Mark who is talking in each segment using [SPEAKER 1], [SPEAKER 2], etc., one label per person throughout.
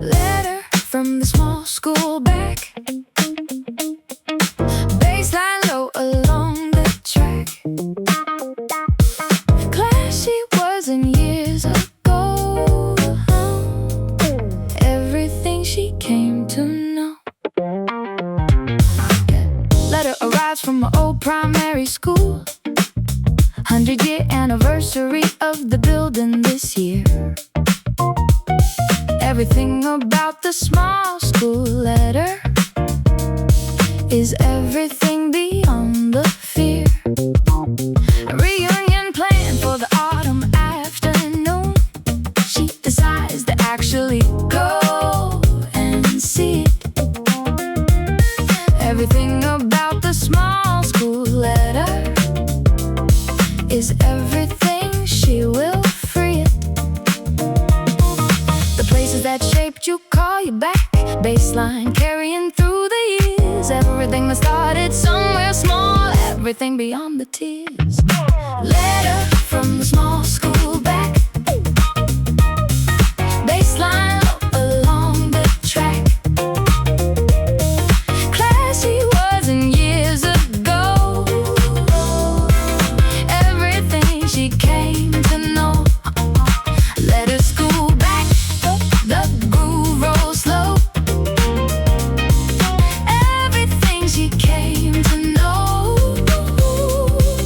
[SPEAKER 1] Letter from the small school back. Baseline low along the track. Class she was in years ago. Everything she came to know. Letter arrives from an old primary school. 100-year anniversary of the building this year. Everything about the small school letter is everything beyond the fear. A reunion planned for the autumn afternoon. She decides to actually go and see it. Everything about the small school letter is everything she will free it. The places that shaped you call you back. Baseline carrying through the years. Everything that started somewhere small. Everything beyond the tears. Letter from the small school back. Baseline along the track. Class she was in years ago. Everything she came to know. Letter school back. The groove rolls slow. Everything she came to know.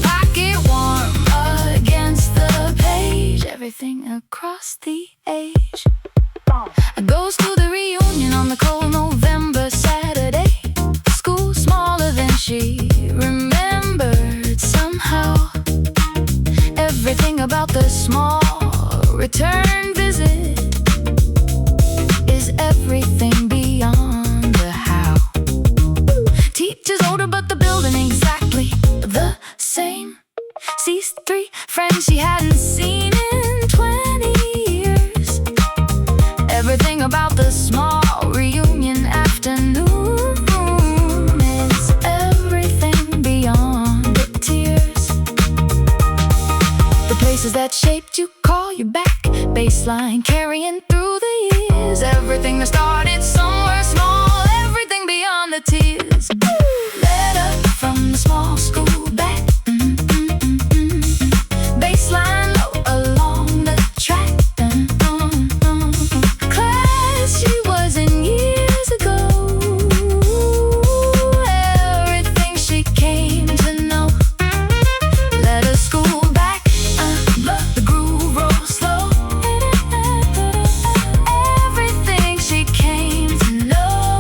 [SPEAKER 1] Pocket warm against the page. Everything across the age. Goes to the reunion on the cold November Saturday. School smaller than she remembered somehow. Everything about the small return visit is everything beyond the how. Teachers older but the building exactly the same. Sees 3 friends she hadn't seen in 20 years. Everything about the small reunion afternoon is everything beyond the tears. The places that shaped you call you back. Baseline carrying through the years. Everything that started somewhere small. Everything beyond the tears. Letter from the small school back. Baseline low along the track. Class she was in years ago. Everything she came to know. Letter school back. The groove rolls slow. Everything she came to know.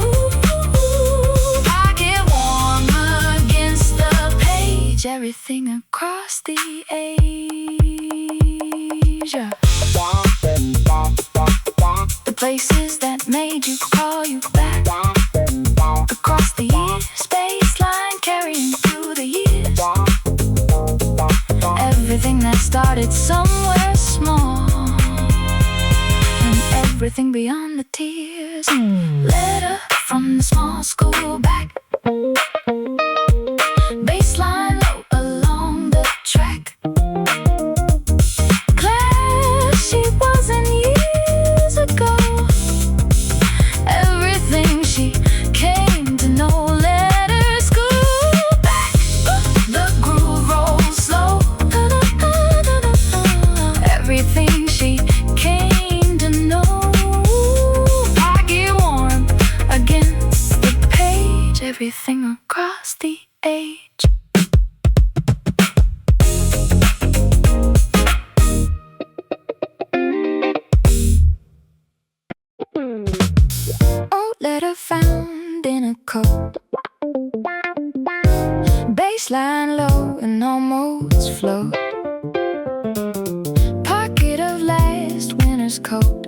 [SPEAKER 1] Pocket warm against the page. Everything across the age. The places that made you call you back. Across the years. Baseline carrying through the years. Everything that started somewhere small. And everything beyond the tears. Letter from the small school back. Baseline low along the track. Class she was in years ago. Everything she came to know. Letter school back. The groove rolls slow. Everything she came to know. Pocket warm against the page. Everything across the age. Old letter found in a coat. Baseline low and almost float. Pocket of last winter's coat.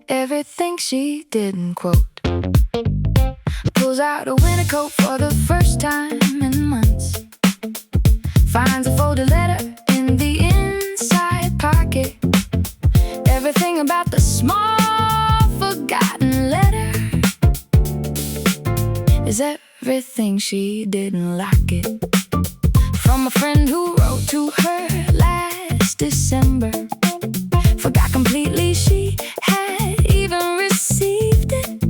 [SPEAKER 1] Everything she didn't quote. Pulls out a winter coat for the first time in months. Finds a folded letter in the inside pocket. Everything about the small forgotten letter is everything she didn't like it. From a friend who wrote to her last December. Forgot completely she had even received it.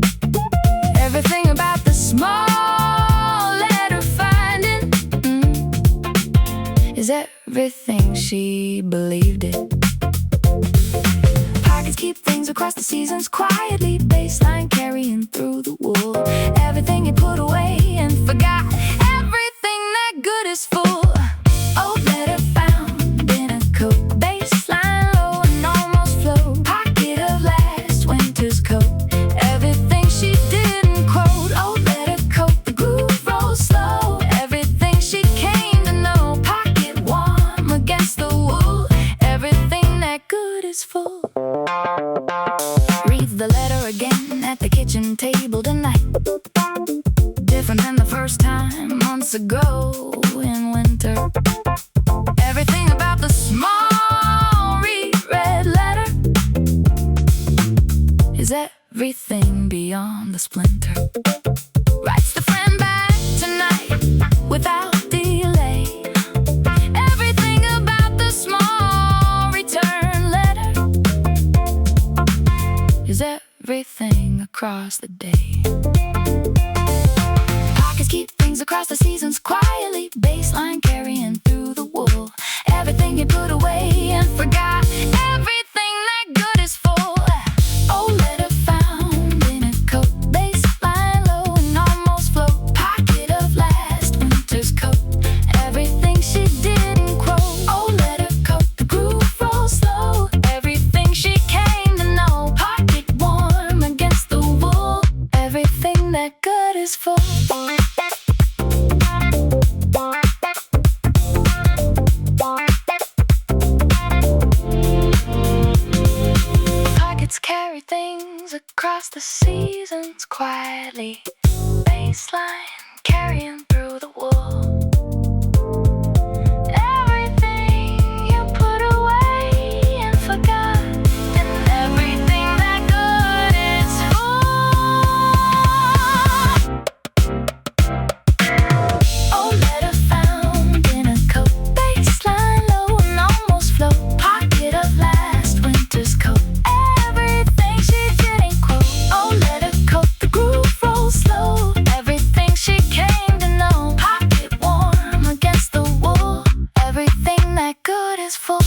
[SPEAKER 1] Everything about the small letter finding is everything she believed it. Pockets keep things across the seasons quietly, baseline carrying through the wool. Everything you put away and forgot, everything that good is full. Old letter found in a coat, baseline low and almost flow. Pocket of last winter's coat, everything she didn't quote. Old letter coat, the groove rolls slow. Everything she came to know. Pocket warm against the wool. Everything that good is full. Read the letter again at the kitchen table tonight. Different than the first time months ago in winter. Everything about the small reread letter is everything beyond the splinter. Writes the friend back tonight without delay. Everything about the small return letter is everything across the day. Pockets keep things across the seasons quietly, baseline carrying through the wool. Everything you put away and forgot, everything that good is full. Old letter found in a coat, baseline low and almost flow. Pocket of last winter's coat, everything she didn't quote. Old letter coat, the groove rolls slow. Everything she came to know. Pocket warm against the wool. Everything that good is full. Pockets carry things across the seasons quietly, baseline carrying through the wool. Everything you put away and forgot, and everything that good is full. Old letter found in a coat, baseline low and almost flow. Pocket of last winter's coat, everything she didn't quote. Old letter coat, the groove rolls slow. Everything she came to know. Pocket warm against the wool. Everything that good is full.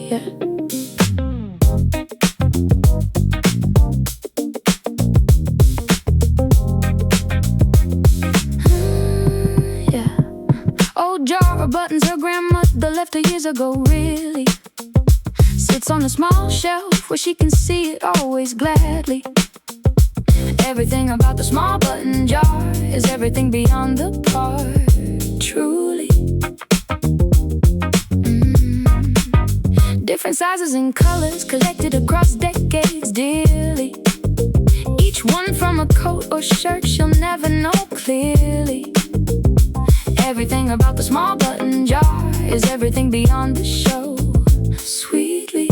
[SPEAKER 1] Yeah. Yeah. Old jar of buttons her grandmother left her years ago, really. Sits on a small shelf where she can see it always gladly. Everything about the small button jar is everything beyond the part, truly. Different sizes and colors collected across decades dearly. Each one from a coat or shirt she'll never know clearly. Everything about the small button jar is everything beyond the show, sweetly.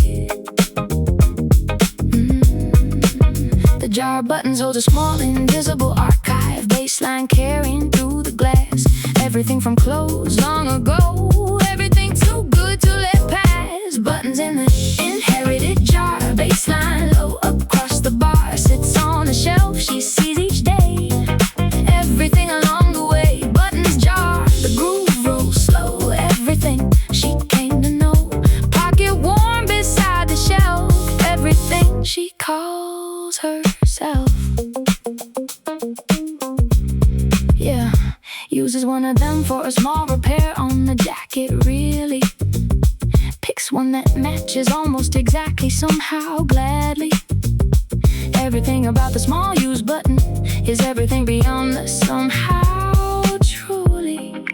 [SPEAKER 1] The jar buttons hold a small invisible archive, baseline carrying through the glass. Everything from clothes long ago, everything too good to let pass. Buttons in the inherited jar, baseline low across the bar. Sits on a shelf she sees each day. Everything along the way, buttons jar, the groove rolls slow. Everything she came to know. Pocket warm beside the shelf. Everything she calls herself. Yeah, uses one of them for a small repair on the jacket, really. Picks one that matches almost exactly, somehow gladly. Everything about the small used button is everything beyond the somehow, truly.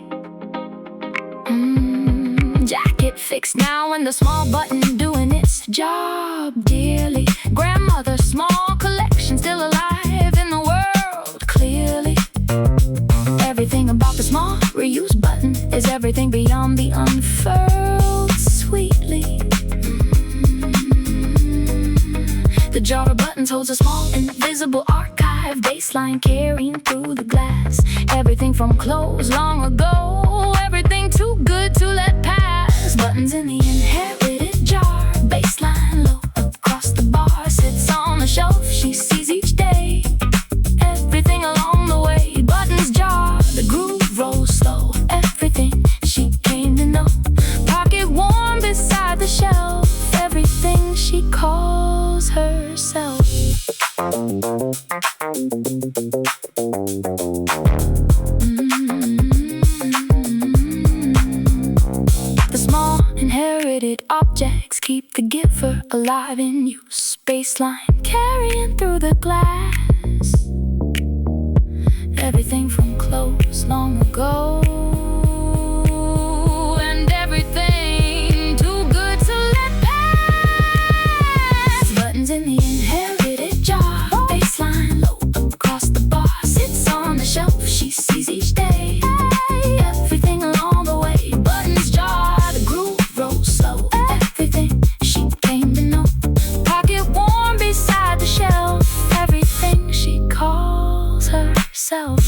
[SPEAKER 1] Jacket fixed now and the small button doing its job dearly. Grandmother's small collection still alive in the world, clearly. The small reuse button is everything beyond the unfurled sweetly. The jar of buttons holds a small invisible archive, baseline carrying through the glass. Everything from clothes long ago, everything too good to let pass. Buttons in the inherited jar, baseline low across the bar, sits on the shelf she sees each day. Everything along the way, buttons jar, the groove rolls slow. Everything she came to know, pocket warm beside the shelf. Everything she calls herself. The small inherited objects keep the giver alive in use. Baseline carrying through the glass. Everything from clothes long ago, and everything too good to let pass. Buttons in the inherited jar, baseline low across the bar, sits on the shelf she sees each day. Everything along the way, buttons jar, the groove rolls slow. Everything she came to know, pocket warm beside the shelf. Everything she calls herself.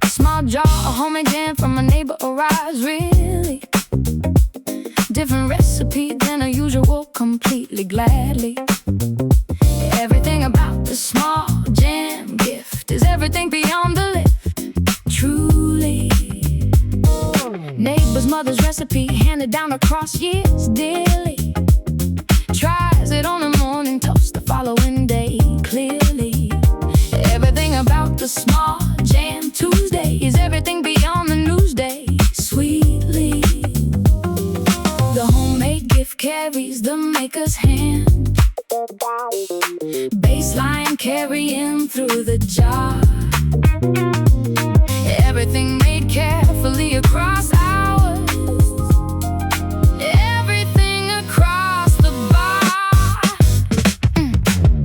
[SPEAKER 1] Small jar, a homemade jam from a neighbor arrives. Really different recipe than a usual, completely gladly. Everything about the small jam gift is everything beyond the lift. Truly, neighbor's mother's recipe handed down across years dearly. Tries it on a morning toast the following day clearly. Everything about the small jam Tuesday is everything beyond the newsday. Sweetly, the homemade gift carries the maker's hand. Baseline carrying through the jar. Everything made carefully across hours. Everything across the bar.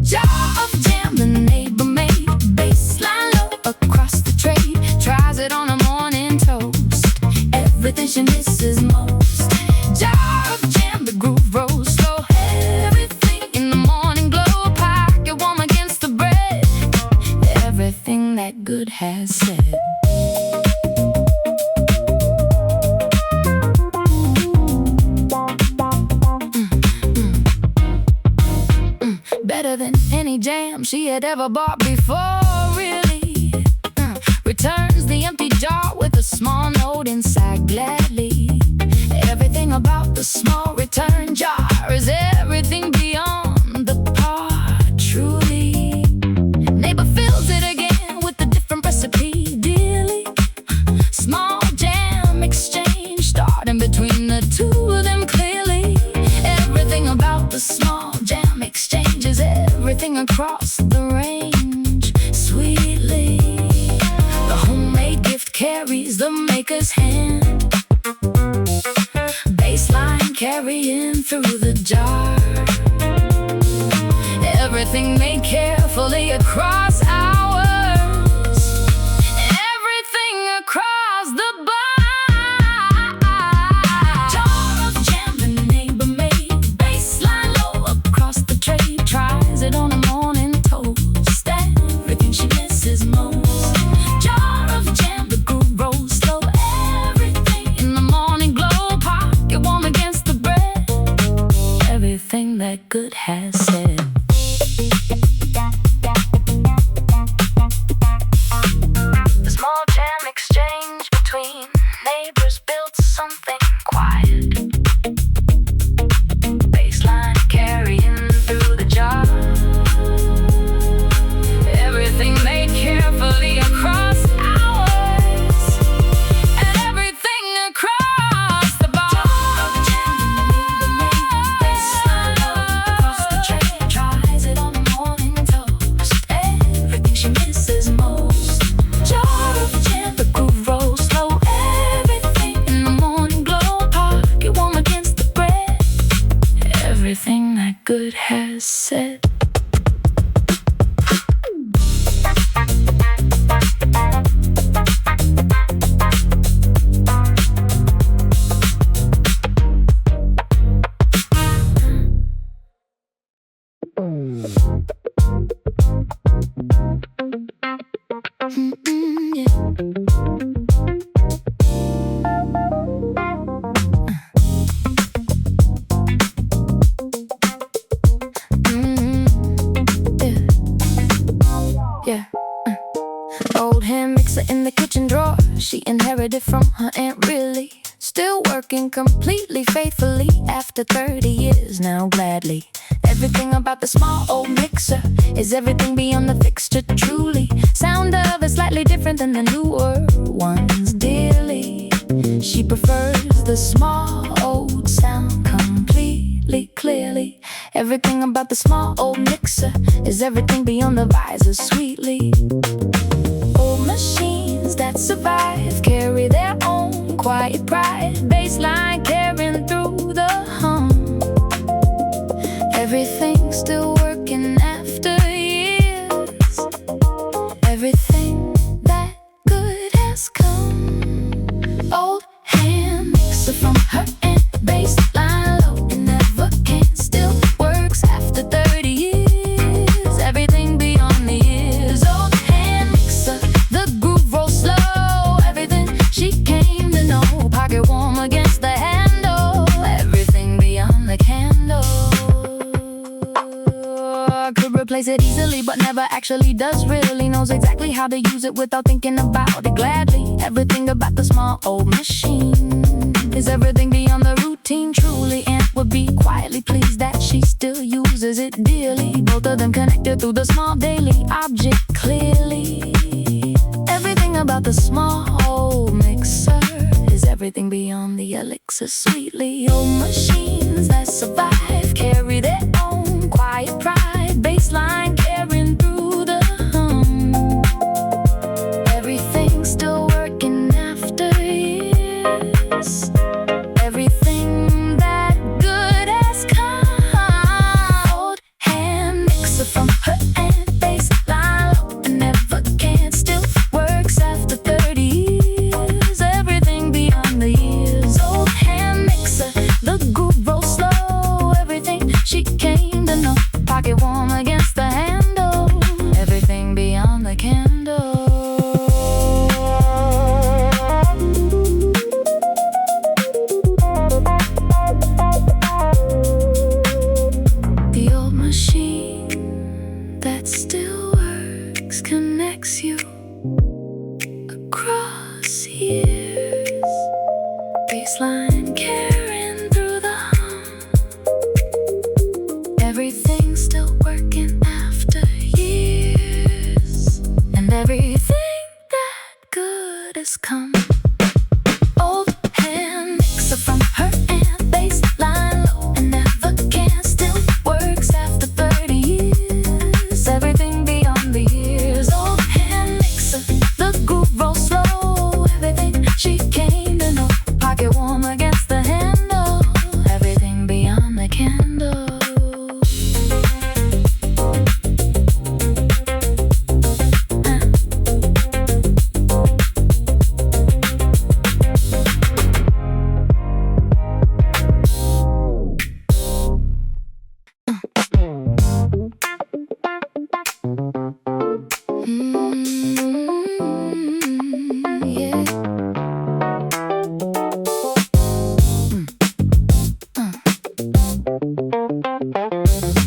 [SPEAKER 1] Jar of jam the neighbor made. Baseline low across the tray. Tries it on a morning toast. Everything she misses most. Jar of jam, the groove rolls slow. Everything in the morning glow, pocket warm against the bread. Everything that good has said. Better than any jam she had ever bought before, really. Returns the empty jar with a small note inside gladly. Everything about the small return jar is everything beyond the par. Truly, neighbor fills it again with a different recipe dearly. Small jam exchange starting between the two of them clearly. Everything about the small jam exchange is everything across the range. Sweetly, the homemade gift carries the maker's hand. Baseline carrying through the jar. Everything made carefully across hours. Everything across the bar. Jar of jam the neighbor made. Baseline low across the tray. Tries it on a morning toast. Everything she misses most. Jar of jam, the groove rolls slow. Everything in the morning glow, pocket warm against the bread. Everything that good has said. The small jam exchange between neighbors built something quiet. Baseline carrying through the jar. has said. Old hand mixer in the kitchen drawer, she inherited from her aunt, really. Still working completely faithfully after 30 years now, gladly. Everything about the small old mixer is everything beyond the fixture, truly. Sound of it slightly different than the newer ones, dearly. She prefers the small old sound completely, clearly. Everything about the small old mixer is everything beyond the visor, sweetly. Old machines that survive carry their own quiet pride. Bassline carrying through the hum. Everything still working after years. Everything that good has come. Old hand mixer from her aunt, bassline low and never can. Still works after 30 years. Everything beyond the years. Old hand mixer, the groove rolls slow. Everything she came to know. Pocket warm against the handle. Everything beyond the candle. Could replace it easily, but never actually does, really. Knows exactly how to use it without thinking about it, gladly. Everything about the small old machine is everything beyond the routine, truly. Aunt would be quietly pleased that she still uses it dearly. Both of them connected through the small daily object, clearly. Everything about the small old mixer is everything beyond the elixir, sweetly. Old machines that survive carry their own quiet pride. Bassline carrying through the hum. Everything still working after years. Everything that good has come. Old hand mixer from her aunt, bassline low and never can. Still works after 30 years. Everything beyond the years. Old hand mixer, the groove rolls slow. Everything she came to know. Pocket warm against the handle. Everything beyond the candle. The old machine that still works connects you across years. Bassline carrying through the hum. Everything still working after years. And everything that good has come. Old hand mixer from her aunt, bassline low and never can. Still works after 30 years. Everything beyond the years. Old hand mixer, the groove rolls slow. Everything she came to know. Pocket warm against the handle. Everything beyond the candle.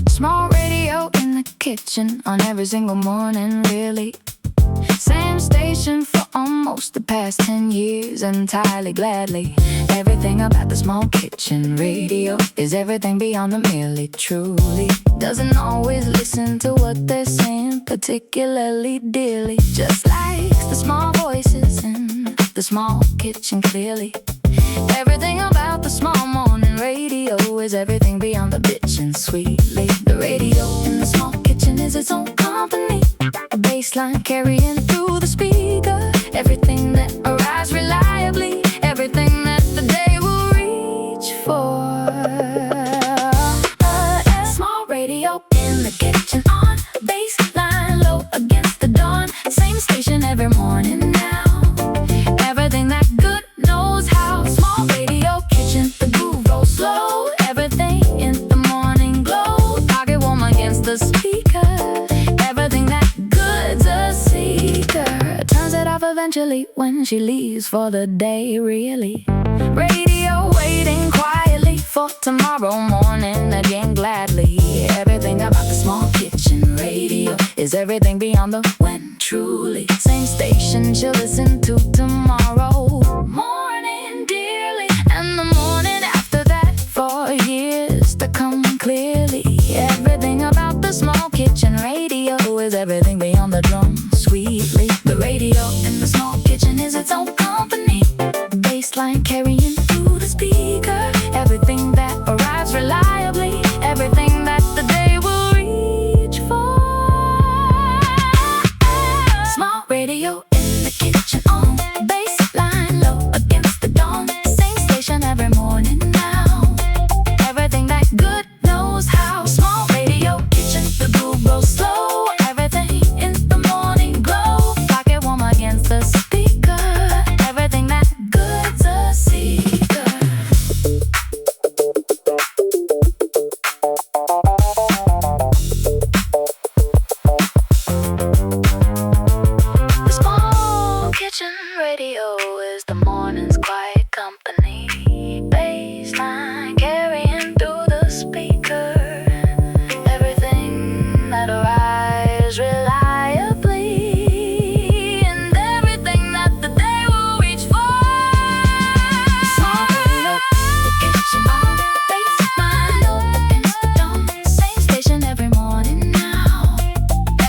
[SPEAKER 1] Small radio in the kitchen on every single morning, really. Same station for almost the past 10 years, entirely gladly. Everything about the small kitchen radio is everything beyond the merely, truly. Doesn't always listen to what they're saying particularly dearly. Just likes the small voices in the small kitchen, clearly. Everything about the small morning radio is everything beyond the bitchin', sweetly. The radio in the small kitchen is its own company. A bassline carrying through the speaker. Everything that arrives reliably. Everything that the day will reach for. Small radio in the kitchen on, baseline low against the dawn. Same station every morning now. Everything that good knows how. Small radio, kitchen, the groove rolls slow. Everything in the morning glow. Pocket warm against the speaker. Everything that good's a seeker. Turns it off eventually when she leaves for the day, really. Radio waiting quietly for tomorrow morning again gladly. Everything about the small kitchen radio is everything beyond the when, truly. Same station she'll listen to tomorrow morning dearly. And the morning after that for years to come clearly. Everything about the small kitchen radio is everything beyond the drum sweetly. The radio in the small kitchen is its own company. Baseline carrying through the speaker. Everything that arrives reliably. Everything that the day will reach for. Small radio in the kitchen on, baseline low against the dawn. Same station every morning now. Everything that good knows how. Small radio, kitchen, the groove rolls slow. Everything in the morning glow. Pocket warm against the speaker. Everything that good's a seeker. The small kitchen radio is the morning's quiet company. Baseline carrying through the speaker. Everything that arrives reliably. And everything that the day will reach for. Small radio, the kitchen on, baseline low against the dawn. Same station every morning now.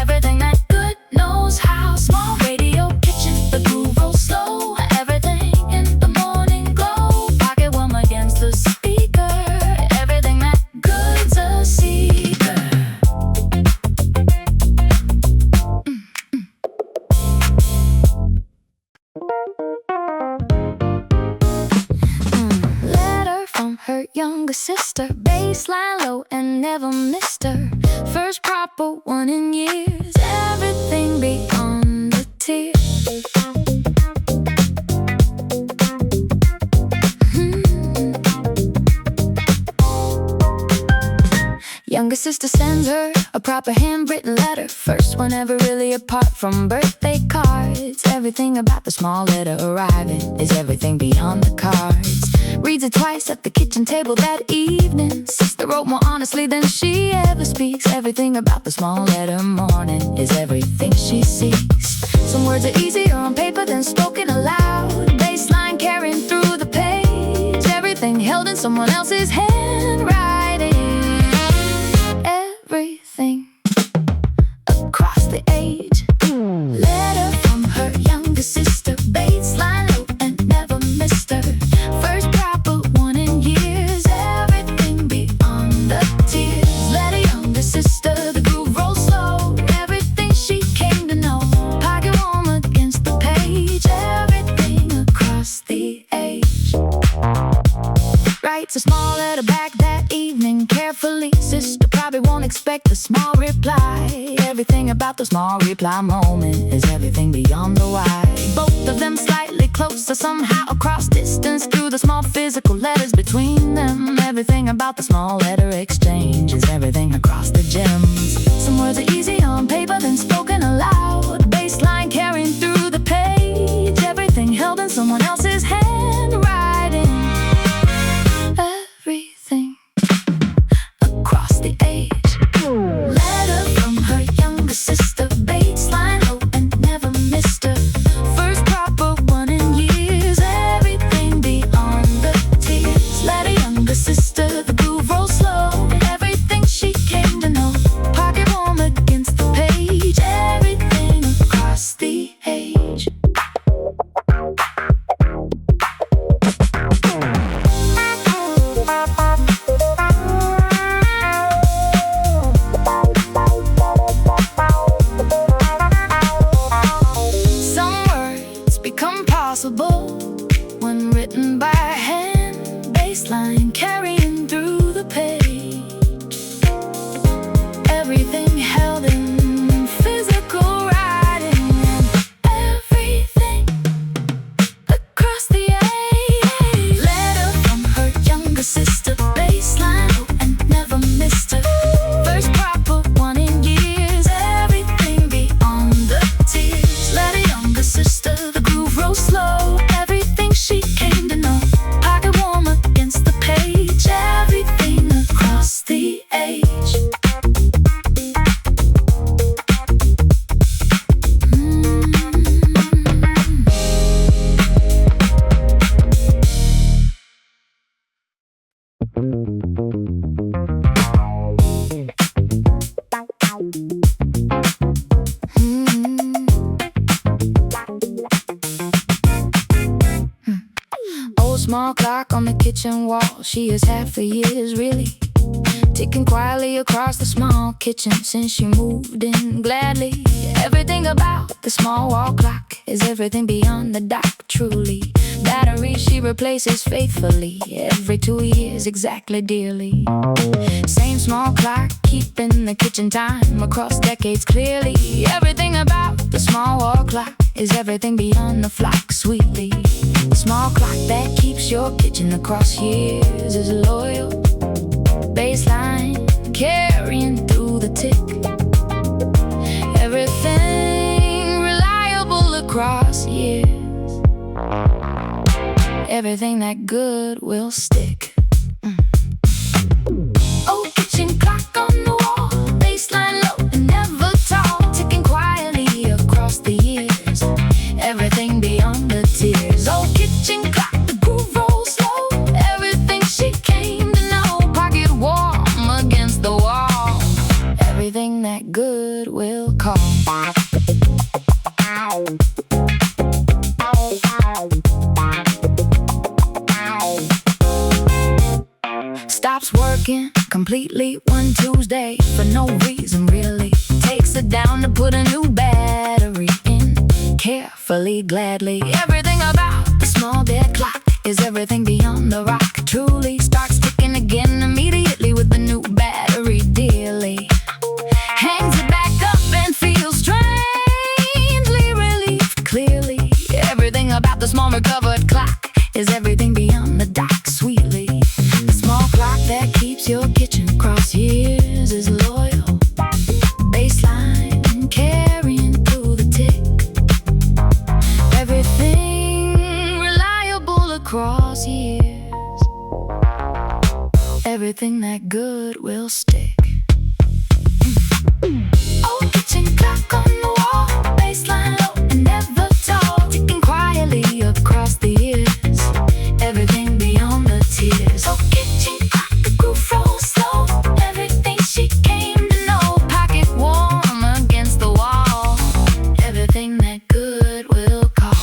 [SPEAKER 1] Everything that good knows how. Small radio, kitchen, the groove rolls slow. Everything in the morning glow. Pocket warm against the speaker. Everything that good's a seeker. Letter from her younger sister. Baseline low and never missed her. First proper one in years. Everything beyond the tears. Younger sister sends her a proper handwritten letter. First one ever really apart from birthday cards. Everything about the small letter arriving is everything beyond the cards. Reads it twice at the kitchen table that evening. Sister wrote more honestly than she ever speaks. Everything about the small letter morning is everything she seeks. Some words are easier on paper than spoken aloud. Baseline carrying through the page. Everything held in someone else's handwriting. Everything across the age. Letter from her younger sister. Baseline low and never missed her. First proper one in years. Everything beyond the tears. Letter younger sister. The groove rolls slow. Everything she came to know. Pocket warm against the page. Everything across the age. Writes a small letter back that evening carefully. Sister probably won't expect a small reply. Everything about the small reply moment is everything beyond the why. Both of them slightly closer somehow across distance through the small physical letters between them. Everything about the small letter exchange is everything across the gems. Some words are easy on paper than spoken aloud. Baseline carrying through the page. Everything held in someone else's handwriting. Everything across the age. Letter from her younger sister. Baseline low and never missed her. First proper one in years. Everything beyond the tears. Letter younger sister. The groove rolls slow. Everything she came to know. everything held in physical writing, and everything across the age. Letter from her younger sister, baseline, and never missed her. First proper one in years, everything beyond the tears. Letter younger sister, the groove rolls slow, everything she came to know. Pocket warm against the page, everything across the age. Old small clock on the kitchen wall, she is half the years really, ticking quietly across the small kitchen since she moved in gladly. Everything about the small wall clock is everything beyond the dock, truly. Battery she replaces faithfully every 2 years exactly, dearly. Same small clock keeping the kitchen time across decades clearly. Everything about the small wall clock is everything beyond the flock, sweetly. The small clock that keeps your kitchen across years is loyal. Baseline carrying through the tick. Everything reliable across years. Everything that good will stick. Old kitchen clock on the wall, baseline low and never tall, ticking quietly across the years. Everything beyond the tears. Old kitchen clock, the groove rolls slow, everything she came to know. Pocket warm against the wall, everything that good will call. Stops working completely one Tuesday for no reason really. Takes it down to put a new battery in, carefully, gladly. Everything about the small dead clock is everything beyond the rock, truly. Starts ticking again immediately with the new battery, dearly. Hangs it back up and feels strangely relieved, clearly. Everything about the small recovered clock is everything beyond the dock, sweetly. The small clock that keeps your kitchen across years is loyal. Baseline carrying through the tick. Everything reliable across years. Everything that good will stick. Old kitchen clock on the wall, baseline low and never tall, ticking quietly across the years. Everything beyond the tears. Old kitchen clock, the groove rolls slow, everything she came to know. Pocket warm against the wall, everything that good will call.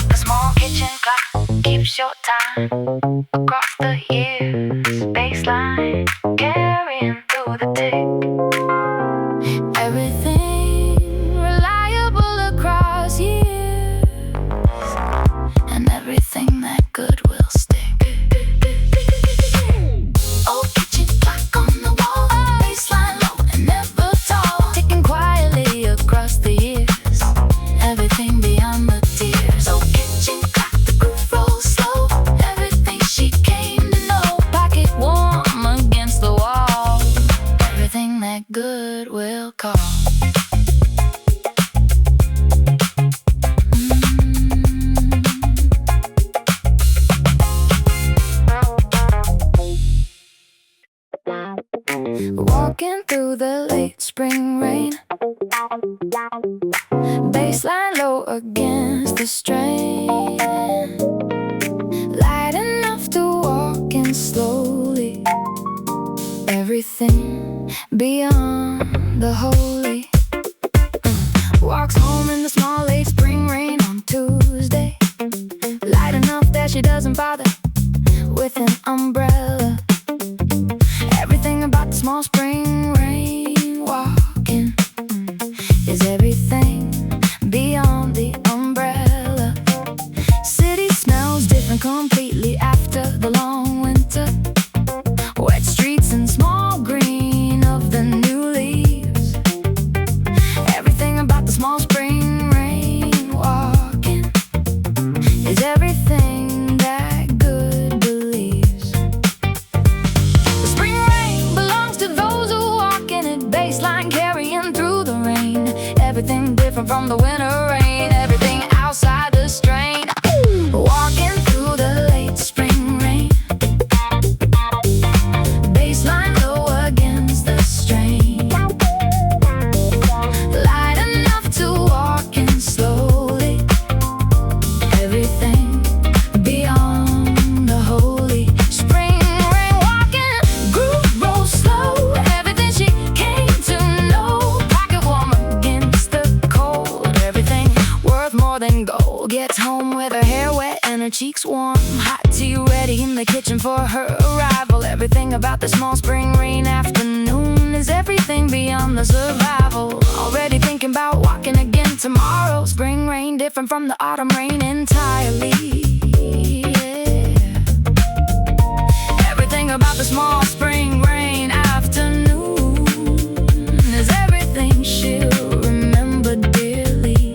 [SPEAKER 1] The small kitchen clock keeps your time across the years. Baseline carrying through the tick. Everything reliable across years, and everything that good will stick. Old kitchen clock on the wall, baseline low and never tall, ticking quietly across the years. Everything beyond the tears. Old kitchen clock, the groove rolls slow, everything she came to know. Pocket warm against the wall, everything that good will call. Walking through the late spring rain, baseline low against the strain, light enough to walk in slowly. Everything beyond the holy. Walks home in the small late spring rain on Tuesday, light enough that she doesn't bother with an umbrella. Everything about the small spring rain walking is everything beyond the umbrella. hair wet and her cheeks warm. Hot tea ready in the kitchen for her arrival. Everything about the small spring rain afternoon is everything beyond the survival. Already thinking about walking again tomorrow. Spring rain different from the autumn rain entirely. Yeah. Everything about the small spring rain afternoon is everything she'll remember dearly.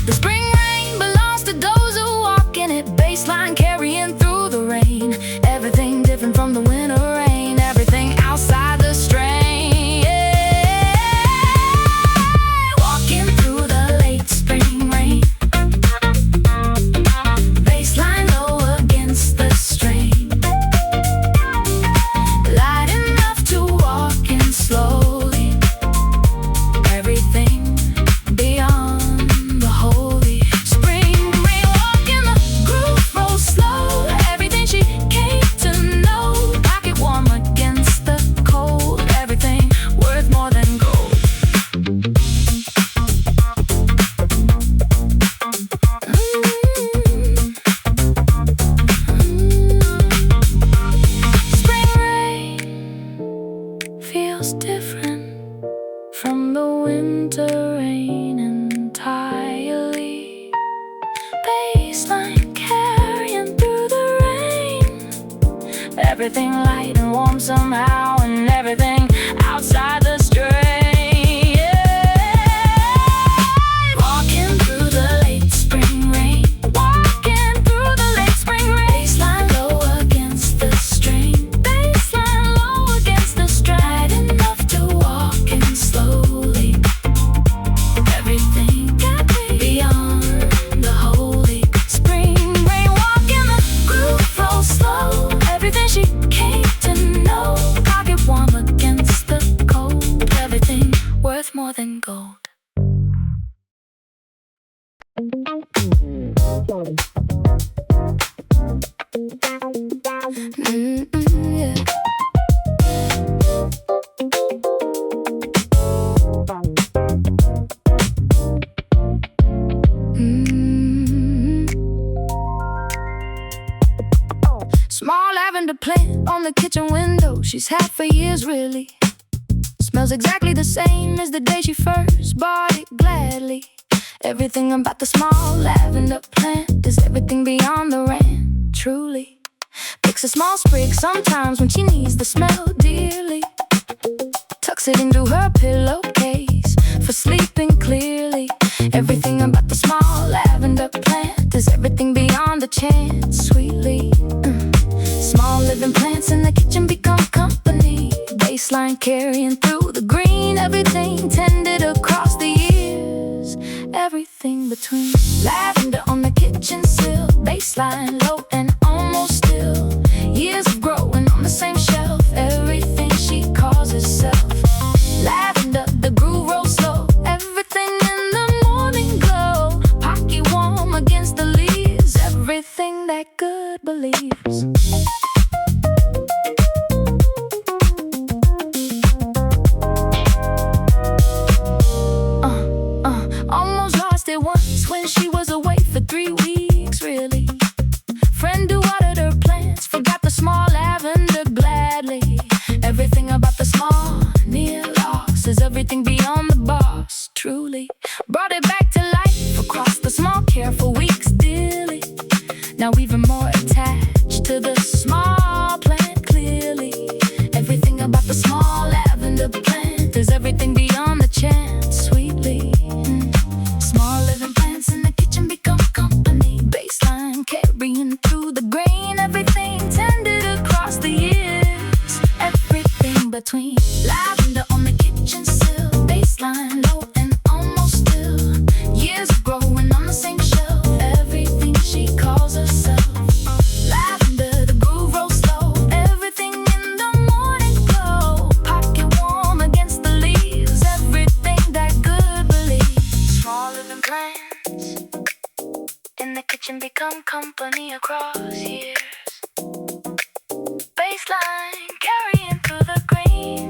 [SPEAKER 1] The spring rain belongs to those who walk in it, baseline carrying through the rain. Everything different from the winter rain, everything outside the strain. Yeah. Walking through the late spring rain, baseline low against the strain, light enough to walk in slowly. Everything beyond the holy. Spring rain, walk in the groove, roll slow. Everything she came to know. Pocket warm against the cold. Everything worth more than gold. Spring rain feels different from the winter rain entirely. Baseline carrying through the rain. Everything light and warm somehow, and everything outside the strain. Yeah. Walking through the late spring rain. Walking through the late spring rain. Baseline low against the strain. Baseline low against the strain. Light enough to walk in slowly. Everything beyond the holy. Spring rain, walk in the groove, roll slow. Everything she came to know. Pocket warm against the cold. Everything worth more than gold. Yeah. Small lavender plant on the kitchen window. She's had for years, really. Smells exactly the same as the day she first bought it gladly. Everything about the small lavender plant is everything beyond the rand, truly. Picks a small sprig sometimes when she needs the smell dearly. Tucks it into her pillowcase for sleeping clearly. Everything about the small lavender plant is everything beyond the chance, sweetly. Small living plants in the kitchen become company. Baseline carrying through the green. Everything tended across the years. Everything between. Lavender on the kitchen sill. Baseline low and almost still. Years of growing on the same shelf. Everything she calls herself. Lavender, the groove rolls slow. Everything in the morning glow. Pocket warm against the leaves. Everything that good believes. Almost lost it once when she was away for 3 weeks, really. Friend who watered her plants forgot the small lavender gladly. Everything about the small near loss is everything beyond the boss, truly. Brought it back to life across the small care for weeks dearly. Now even more attached to the small plant, clearly. Everything about the small lavender plant is everything beyond the chance, sweetly. Small living plants in the kitchen become company. Baseline carrying through the grain. Everything tended across the years. Everything between. Lavender on the kitchen sill. Baseline low and almost still. Years of growing on the same shelf. Everything she calls herself. Lavender, the groove rolls slow. Everything in the morning glow. Pocket warm against the leaves. Everything that good believes. Small living plants in the kitchen become company across years. Baseline carrying through the green.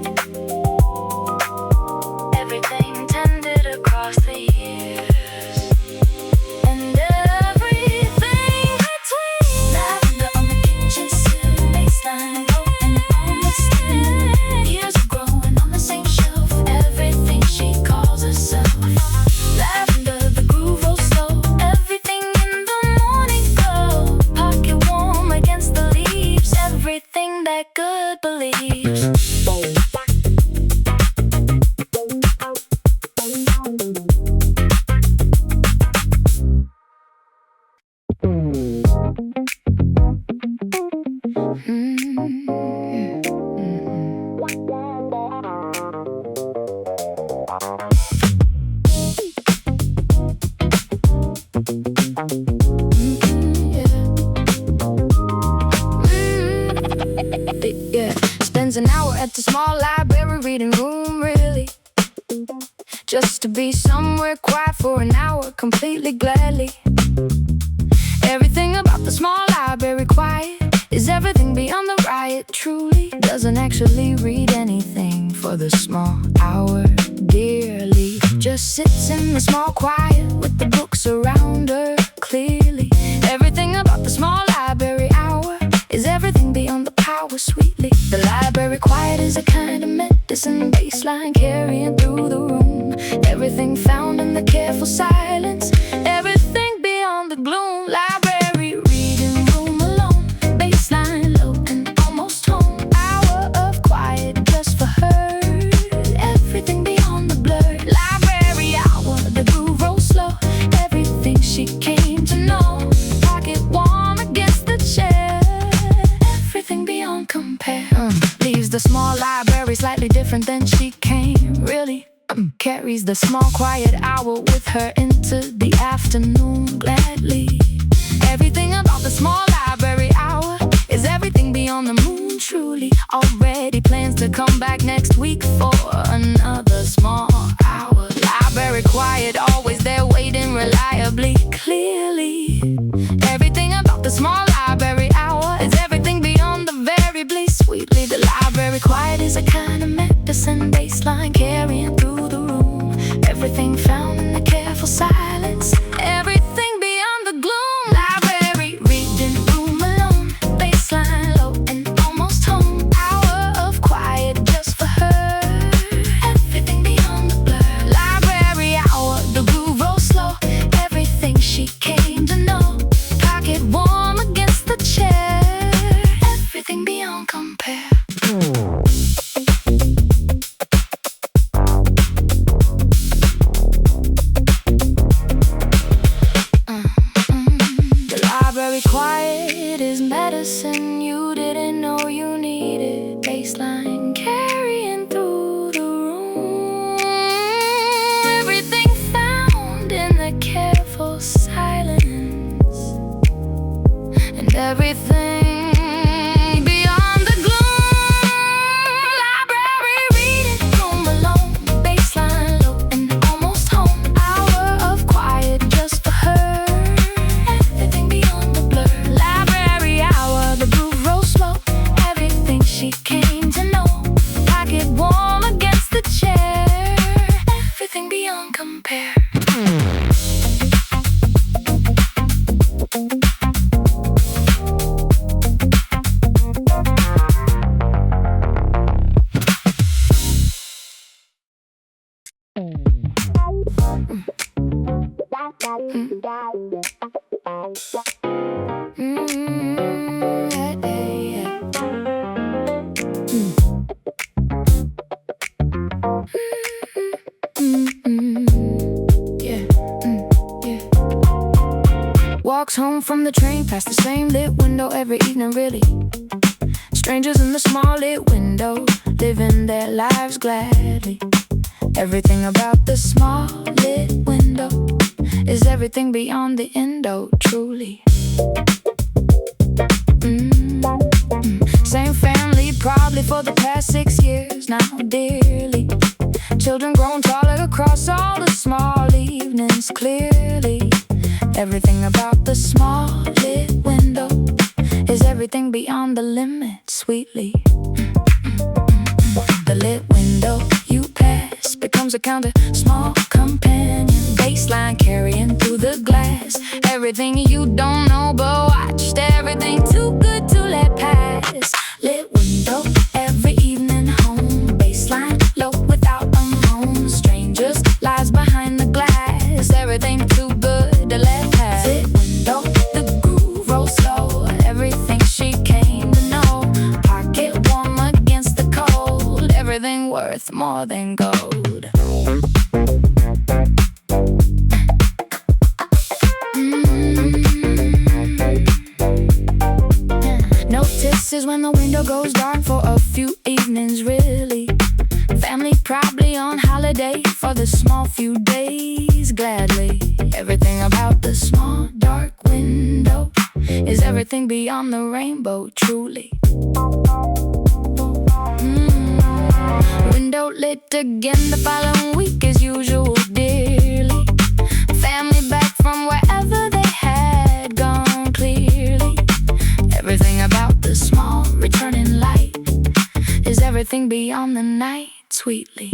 [SPEAKER 1] Everything tended across the years. And Spends an hour at the small library reading room, really, just to be somewhere quiet for an hour, completely gladly. Everything about the small library quiet is everything beyond the riot, truly. Doesn't actually read anything for the small hour, dearly. Just sits in the small quiet with the books around her, clearly. Everything about the small library hour is everything beyond the power, sweetly. The library quiet is a kind of medicine, baseline carrying through the room. Everything found in the careful silence, everything beyond the gloom. Library reading room alone, baseline low and almost home. Hour of quiet just for her, everything beyond the blur. Library hour, the groove rolls slow, everything she came to know. Pocket warm against the chair, everything beyond compare. Leaves the small library slightly different than she came, really. Carries the small quiet hour with her into the afternoon, gladly. Everything about the small library hour is everything beyond the moon, truly. Already plans to come back next week for another small hour. Library quiet, always there waiting reliably, clearly. Everything about the small library hour is everything beyond the variably, sweetly. The library quiet is a kind of medicine, baseline carrying through the room. Everything found in the careful silence, everything beyond the gloom. Library reading room alone, baseline low and almost home. Hour of quiet just for her, everything beyond the blur. Library hour, the groove rolls slow, everything she came to know. Pocket warm against the chair, everything beyond compare. Quiet is medicine you didn't know you needed. Baseline carrying through the room. Everything found in the careful silence, and everything beyond the gloom. Library reading room alone, baseline low and almost home. Hour of quiet just for her, everything beyond the blur. Library hour, the groove rolls slow, everything she came to know. Pocket warm against the chair, everything beyond compare. Walks home from the train past the same lit window every evening, really. Strangers in the small lit window, living their lives gladly. Everything about the small lit window is everything beyond the endo, truly. Same family probably for the past 6 years now, dearly. Children grown taller across all the small evenings, clearly. Everything about the small lit window is everything beyond the limit, sweetly. The lit window you pass becomes a kind of small companion, baseline carrying through the glass. Everything you don't know but watched, everything too good to let pass. Lit window every evening home, baseline low without a moan. Strangers lies behind the glass, everything too good to let pass. Lit window, the groove rolls slow, everything she came to know. Pocket warm against the cold, everything worth more than gold. is when the window goes dark for a few evenings, really. Family probably on holiday for the small few days, gladly. Everything about the small dark window is everything beyond the rainbow, truly. Window lit again the following week as usual, dearly. Family back from wherever they had gone, clearly. Everything about the small returning light is everything beyond the night, sweetly.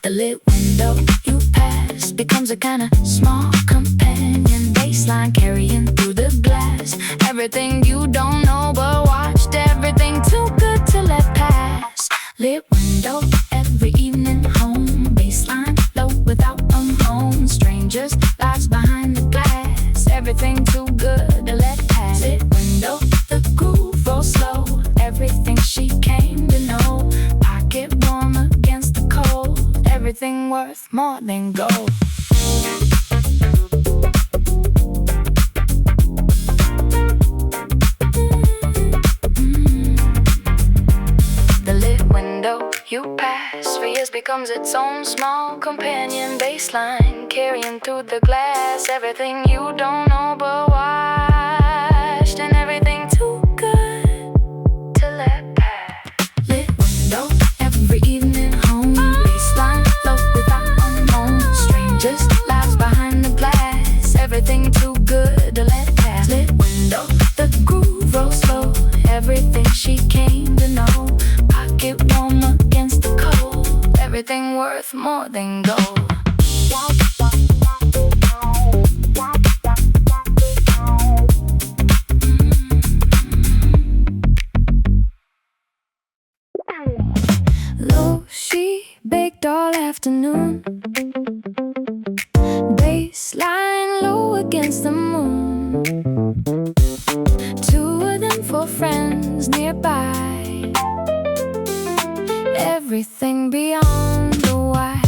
[SPEAKER 1] The lit window you pass becomes a kind of small companion, baseline carrying through the glass. Everything you don't know but watched, everything too good to let pass. Lit window every evening home, baseline low without a moan. Strangers, lives behind the glass, everything too good to let pass. Lit window, the groove rolls slow, everything she came to know. Pocket warm against the cold, everything worth more than gold. The lit window you pass for years becomes its own small companion, baseline carrying through the glass. Everything you don't know but watched, and everything too good to let pass. Lit window every evening home, baseline low without a moan. Strangers, lives behind the glass, everything too good to let pass. Lit window, the groove rolls slow, everything she came to know. Pocket warm against the cold, everything worth more than gold. Low, she baked all afternoon, baseline low against the moon. Two of them for friends nearby, everything beyond the why.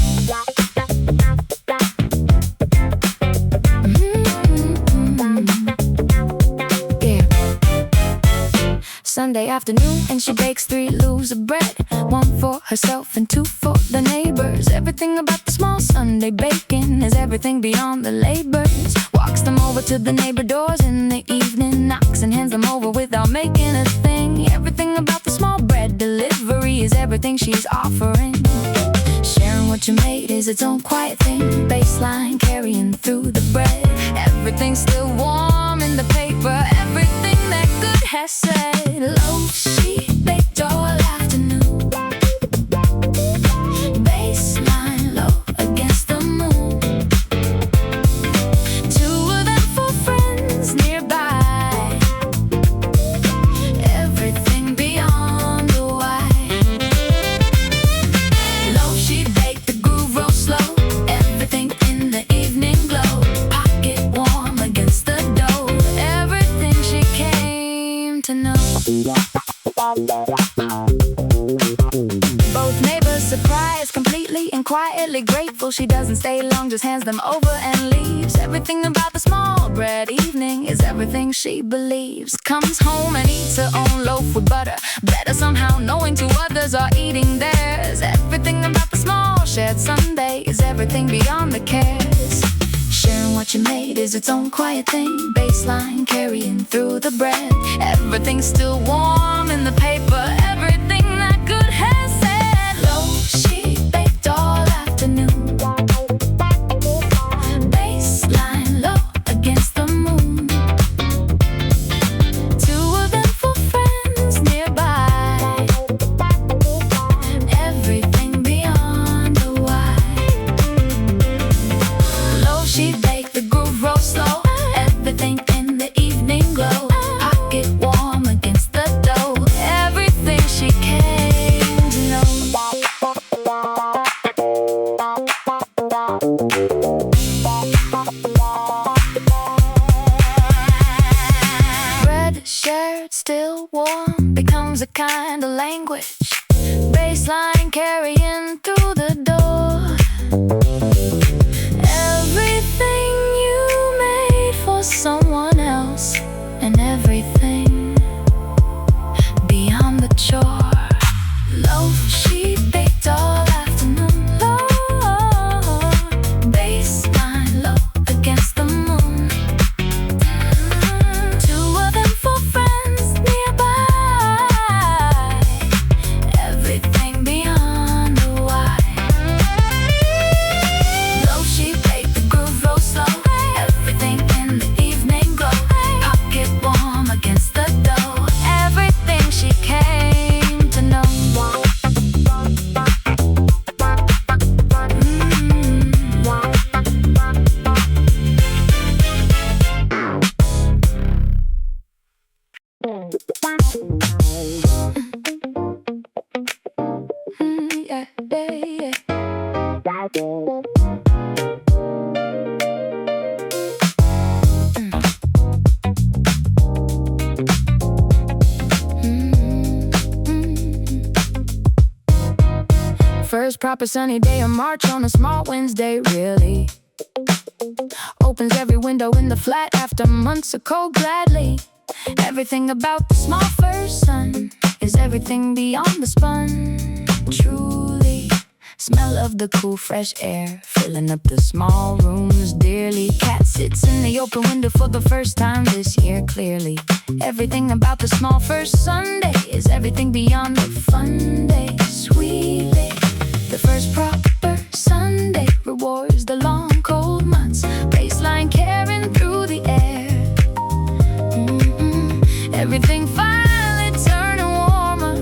[SPEAKER 1] Sunday afternoon and she bakes 3 loaves of bread, 1 for herself and 2 for the neighbors. Everything about the small Sunday baking is everything beyond the labors. Walks them over to the neighbor doors in the evening, knocks and hands them over without making a thing. Everything about the small bread delivery is everything she's offering. Sharing what you made is its own quiet thing, baseline carrying through the bread. Everything's still warm in the paper, everything that good has said. Low, she baked all afternoon, baseline low against the moon. 2 of them for friends nearby, everything beyond the why. Low, she baked the groove roll slow, everything in the evening glow. Pocket warm against the dough, everything she came to know. Both neighbors surprised, completely and quietly grateful. She doesn't stay long, just hands them over and leaves. Everything about the small bread evening is everything she believes. Comes home and eats her own loaf with butter, better somehow knowing 2 others are eating theirs. Everything about the small shared Sunday is everything beyond the cares. Sharing what you made is its own quiet thing, baseline carrying through the bread. Everything's still warm in the paper, everything that good has said. Low, she baked all afternoon, baseline low against the moon. 2 of them for friends nearby, everything beyond the why. Low, she baked the groove roll slow, everything in the evening glow. Pocket warm against the dough, everything she came to know. Bread shared, still warm, becomes a kind of language, baseline carrying through the door. Everything you made for someone else, and everything first proper sunny day of March on a small Wednesday, really. Opens every window in the flat after months of cold gladly. Everything about the small first sun is everything beyond the spun. Truly, smell of the cool fresh air filling up the small rooms dearly. Cat sits in the open window for the first time this year clearly. Everything about the small first Sunday is everything beyond the fun day. Sweetly, the first proper Sunday rewards the long cold months. Baseline carrying through the air. Everything finally turning warmer.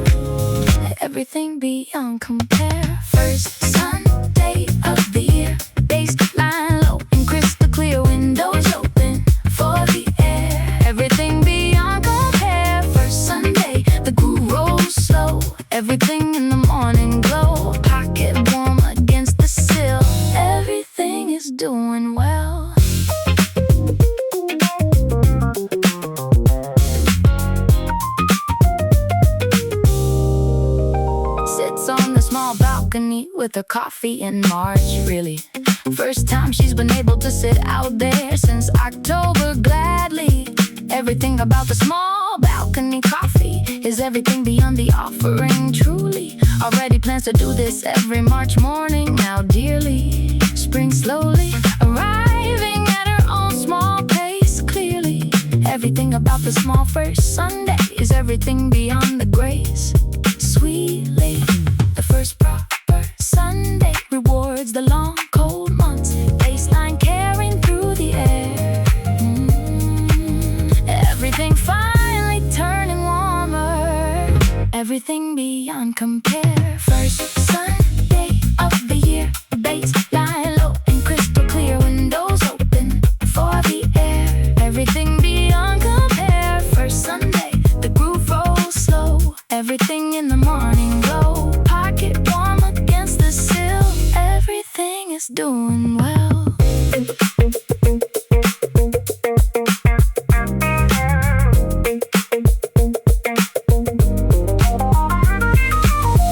[SPEAKER 1] Everything beyond compare. First Sunday of the year, baseline low and crystal clear, windows open for the air. Everything beyond compare. First Sunday, the groove rolls slow. Everything in the morning glow, pocket warm against the sill. Everything is doing well. Sits on the small balcony with her coffee in March, really. First time she's been able to sit out there since October gladly. Everything about the small balcony coffee is everything beyond the offering, truly. Already plans to do this every March morning now dearly. Spring slowly arriving at her own small pace clearly. Everything about the small first Sunday is everything beyond the grace. Sweetly, the first proper Sunday rewards the long cold months. Baseline carrying through the air. Everything finally turning warmer. Everything beyond compare. First Sunday of the year, baseline low and crystal clear, windows open for the air. Everything beyond compare. First Sunday, the groove rolls slow. Everything in the morning glow, pocket warm against the sill. Everything is doing well.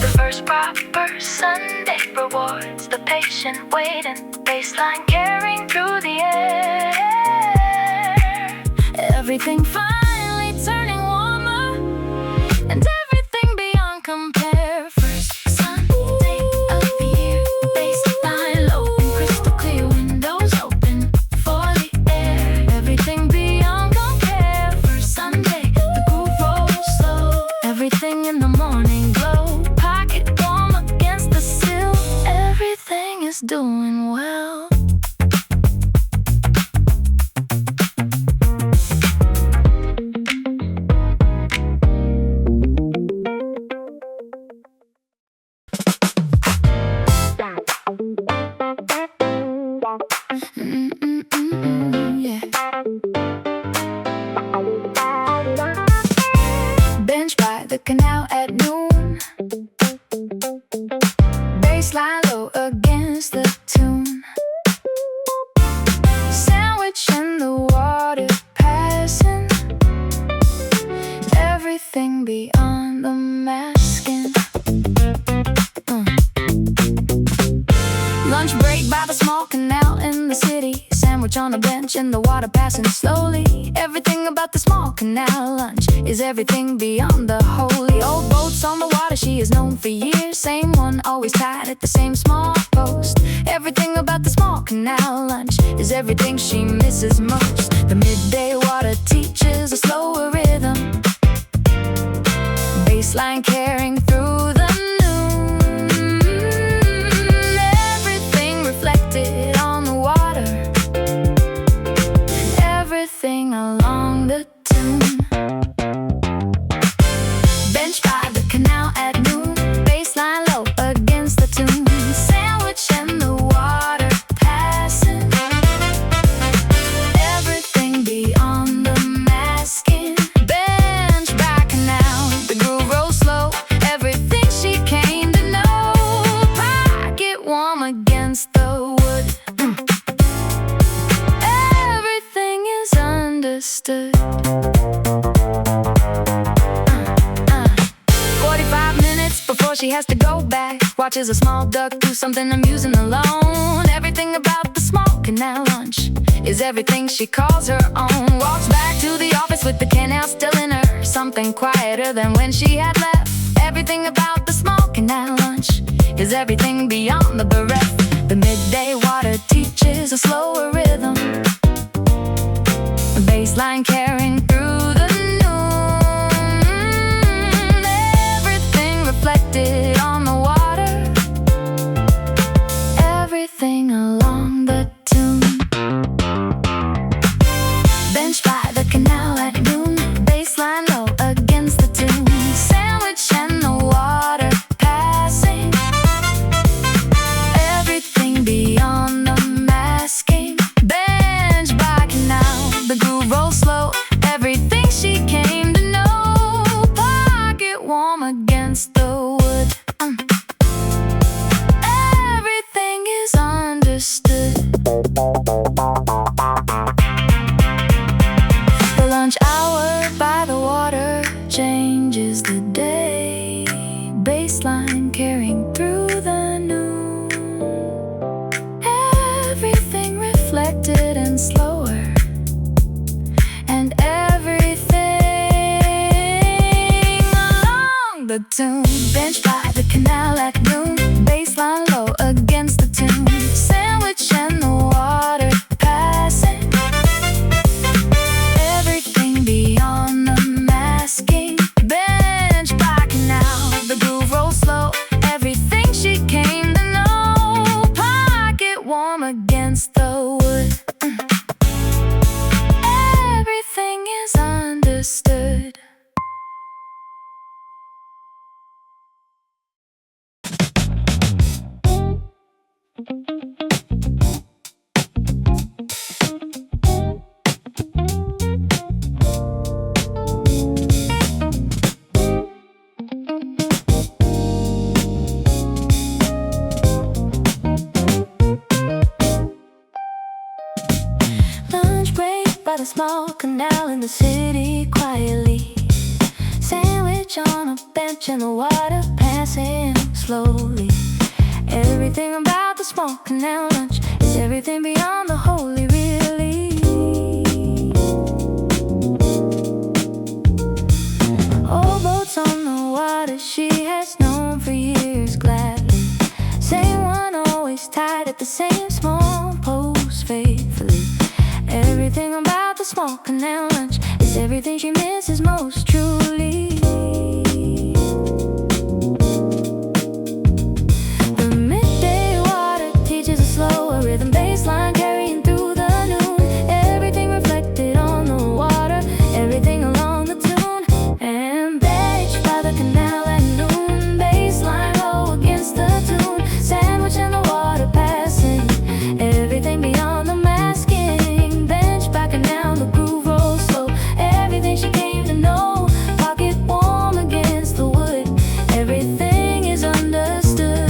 [SPEAKER 1] The first proper Sunday rewards the patient waiting. Baseline carrying through the air. Everything finally turning warmer. And everything beyond compare. First Sunday of the year, baseline low and crystal clear, windows open for the air. Everything beyond compare. First Sunday, the groove rolls slow. Everything in the morning glow, pocket warm against the sill. Everything is doing well. Yeah. Bench by the canal at noon. Baseline low against the tune. Sandwich in the water passing. Everything beyond the masking. Lunch break by the small canal in the city. Sandwich on a bench in the water passing slowly. Everything about the small canal lunch is everything beyond the holy. Old boats on the water she has known for years. Same one always tied at the same small post. Everything about the small canal lunch is everything she misses most. The midday water teaches a slower rhythm. Baseline carrying through the on the water, everything along the tune. Bench by the canal at noon, baseline low against the tune. Sandwich in the water passing. Everything beyond the masking. Bench by canal, the groove rolls slow. Everything she came to know. Pocket warm against the wood. Everything is understood. 45 minutes before she has to go back. watches a small duck do something amusing alone. Everything about the small canal lunch is everything she calls her own. Walks back to the office with the canal still in her, something quieter than when she had left. Everything about the small canal lunch is everything beyond the bereft. The midday water teaches a slower rhythm, a bass line carrying through the noon. Everything reflected on the water, everything along the tune. Bench by the canal at noon, bass line low against the tune. Sandwich and the water passing, everything beyond the masking. Bench by canal, the groove rolls slow, everything she came to know. Pocket warm against the wood, everything is understood. The lunch hour by the water changes the day, baseline carrying through the noon. Everything reflected and slower, and everything along the tune. Bench by the canal at noon, baseline low against the tune. Sandwich and the water passing, everything beyond the masking. Bench by canal, the groove rolls slow, everything she came to know. Pocket warm against the wood, everything is understood. Lunch break by the small canal in the city quietly. Sandwich on a bench and the water passing slowly. Everything about the small canal lunch is everything beyond the holy, really. Old boats on the water she has known for years gladly. Same one always tied at the same small post faithfully. Everything about the small canal lunch is everything she misses most truly. The midday water teaches a slower rhythm, bass line carrying through the noon. Everything reflected on the water, everything along the tune. And bench by the canal at noon, bass line low against the tune. Sandwich and the water passing, everything beyond the masking. Bench by canal, the groove rolls slow, everything she came to know. Pocket warm against the wood, everything is understood.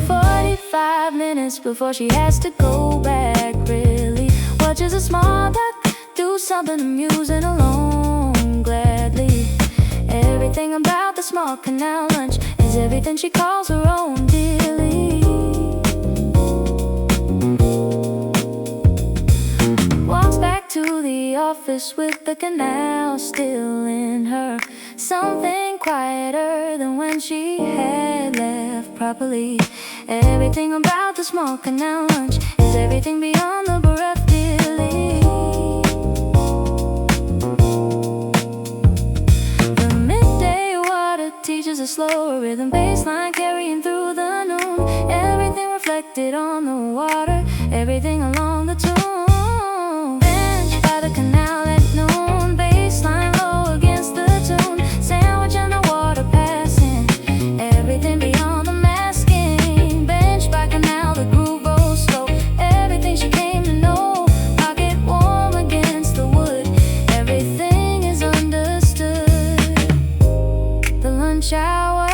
[SPEAKER 1] 45 minutes before she has to go back, really. Watches a small duck do something amusing alone gladly. Everything about the small canal lunch is everything she calls her own dearly. Walks back to the office with the canal still in her, something quieter than when she had left properly. Everything about the small canal lunch is everything beyond the bereft, dearly. The midday water teaches a slower rhythm, bass line carrying through the noon. Everything reflected on the water, everything along the tune. Bench by the canal at noon, bass line low against the tune. Sandwich and the water passing, everything beyond the masking. Bench by canal, the groove rolls slow, everything she came to know. Pocket warm against the wood, everything is understood. The lunch hour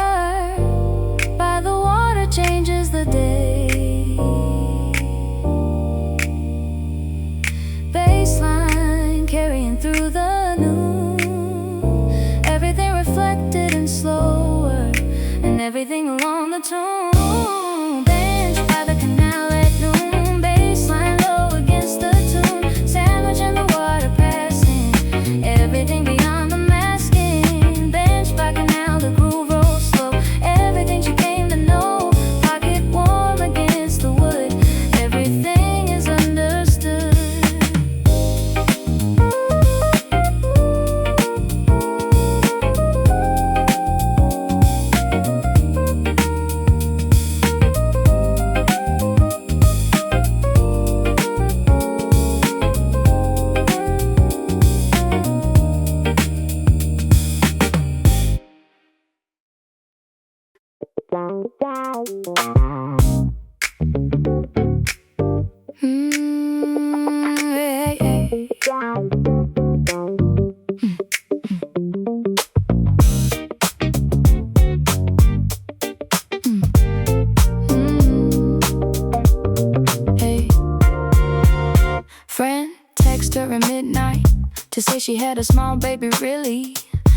[SPEAKER 1] midnight to say she had a small baby, really.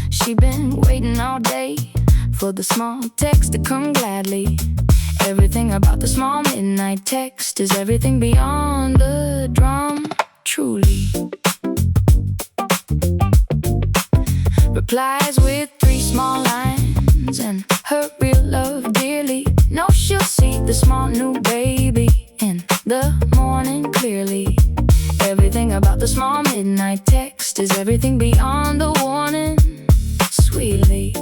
[SPEAKER 1] She been waiting all day for the small text to come gladly. Everything about the small midnight text is everything beyond the drum, truly. Replies with 3 small lines and her real love dearly. Know she'll see the small new baby in the morning clearly. Everything about the small midnight text is everything beyond the warning, sweetly.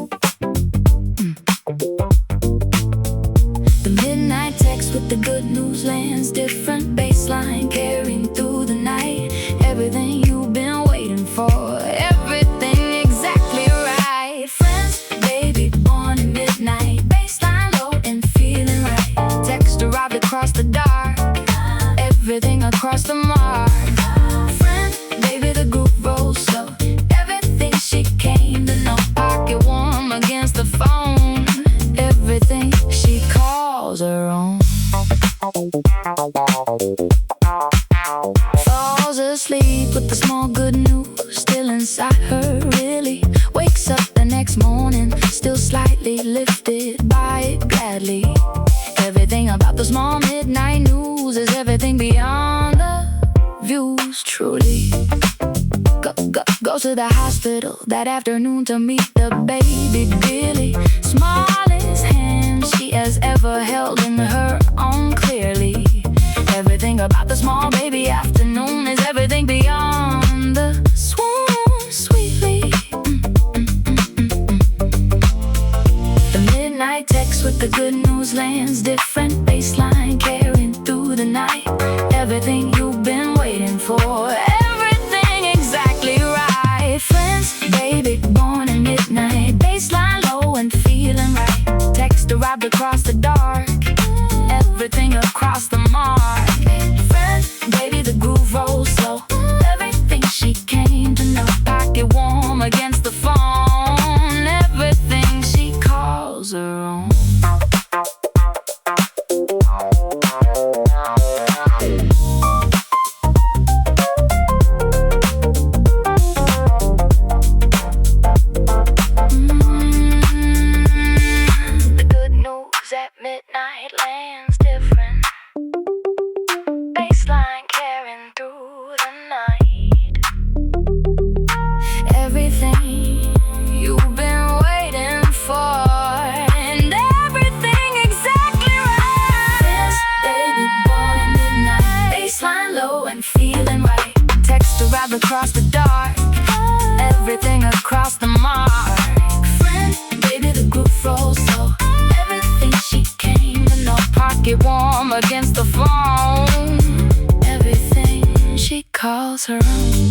[SPEAKER 1] The midnight text with the good news lands different, baseline carrying through the night. Everything you've been waiting for, everything exactly right. Friends, baby born at midnight, baseline low and feeling right. Text arrived across the dark, everything across the mark. Friend, baby, the groove rolls slow, everything she came to know. Pocket warm against the phone, everything she calls her own. Falls asleep with the small good news still inside her, really. Wakes up the next morning, still slightly lifted by it gladly. Everything about the small midnight news is everything beyond the views, truly. Goes to the hospital that afternoon to meet the baby dearly. Smallest hand she has ever held in her own, clearly. Everything about the small baby afternoon is everything beyond the swoon, sweetly. The midnight text with the good news lands different, baseline carrying through the night. Everything you've been waiting for, everything exactly right. Friends, baby born at midnight, baseline low and feeling right. Text arrived across the dark, everything across the mark. Friend, baby, the groove rolls slow, everything she came to know. Pocket warm against the phone, everything she calls her own. The good news at midnight lands different, baseline carrying through the night. Everything you've been waiting for, and everything exactly right. This baby born at midnight, baseline low and feeling right. Text arrived across the dark, everything across the mark. Friend, baby, the groove rolls slow, everything she came to know. Pocket warm against the phone, everything she calls her own.